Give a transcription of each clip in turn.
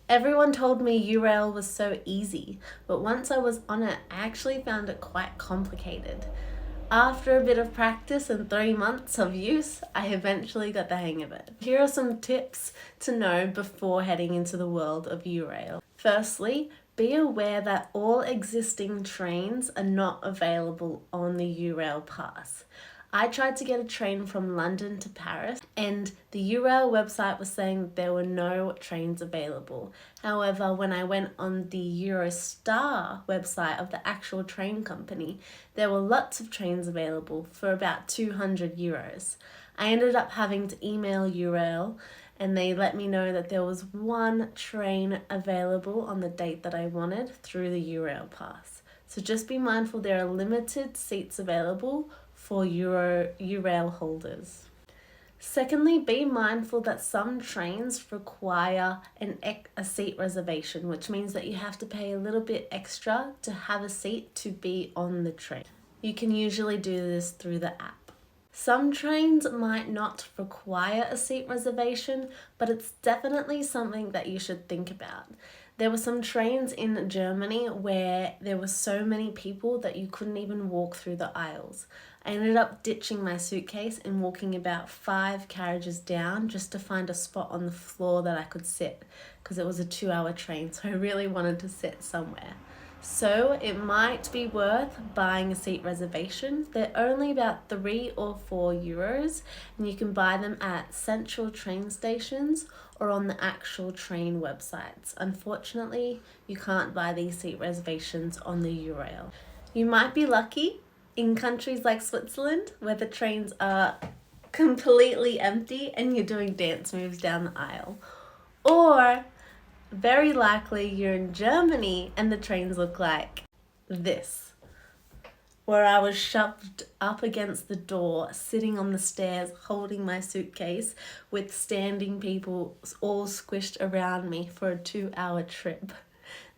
Everyone told me Eurail was so easy, but once I was on it, I actually found it quite complicated. After a bit of practice and 3 months of use, I eventually got the hang of it. Here are some tips to know before heading into the world of Eurail. Firstly, be aware that all existing trains are not available on the Eurail Pass. I tried to get a train from London to Paris, and the Eurail website was saying there were no trains available. However, when I went on the Eurostar website of the actual train company, there were lots of trains available for about €200. I ended up having to email Eurail, and they let me know that there was one train available on the date that I wanted through the Eurail Pass. So just be mindful there are limited seats available for Eurail holders. Secondly, be mindful that some trains require a seat reservation, which means that you have to pay a little bit extra to have a seat to be on the train. You can usually do this through the app. Some trains might not require a seat reservation, but it's definitely something that you should think about. There were some trains in Germany where there were so many people that you couldn't even walk through the aisles. I ended up ditching my suitcase and walking about 5 carriages down just to find a spot on the floor that I could sit, because it was a 2-hour train, so I really wanted to sit somewhere. So it might be worth buying a seat reservation. They're only about €3 or €4, and you can buy them at central train stations or on the actual train websites. Unfortunately, you can't buy these seat reservations on the Eurail. You might be lucky in countries like Switzerland where the trains are completely empty and you're doing dance moves down the aisle. Or very likely you're in Germany and the trains look like this, where I was shoved up against the door, sitting on the stairs, holding my suitcase with standing people all squished around me for a 2-hour trip.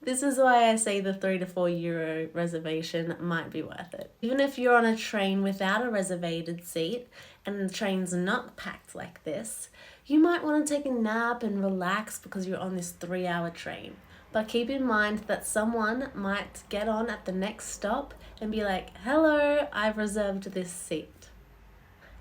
This is why I say the €3 to €4 reservation might be worth it. Even if you're on a train without a reservated seat and the train's not packed like this, you might want to take a nap and relax because you're on this 3-hour train. But keep in mind that someone might get on at the next stop and be like, "Hello, I've reserved this seat."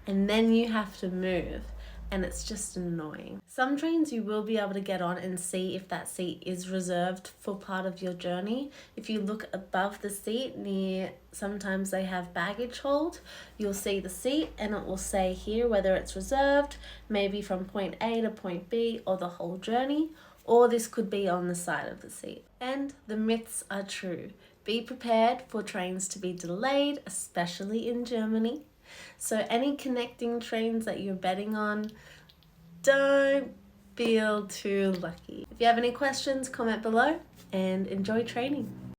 And then you have to move, and it's just annoying. Some trains you will be able to get on and see if that seat is reserved for part of your journey. If you look above the seat near, sometimes they have baggage hold, you'll see the seat and it will say here whether it's reserved, maybe from point A to point B or the whole journey, or this could be on the side of the seat. And the myths are true. Be prepared for trains to be delayed, especially in Germany. So any connecting trains that you're betting on, don't feel too lucky. If you have any questions, comment below and enjoy training.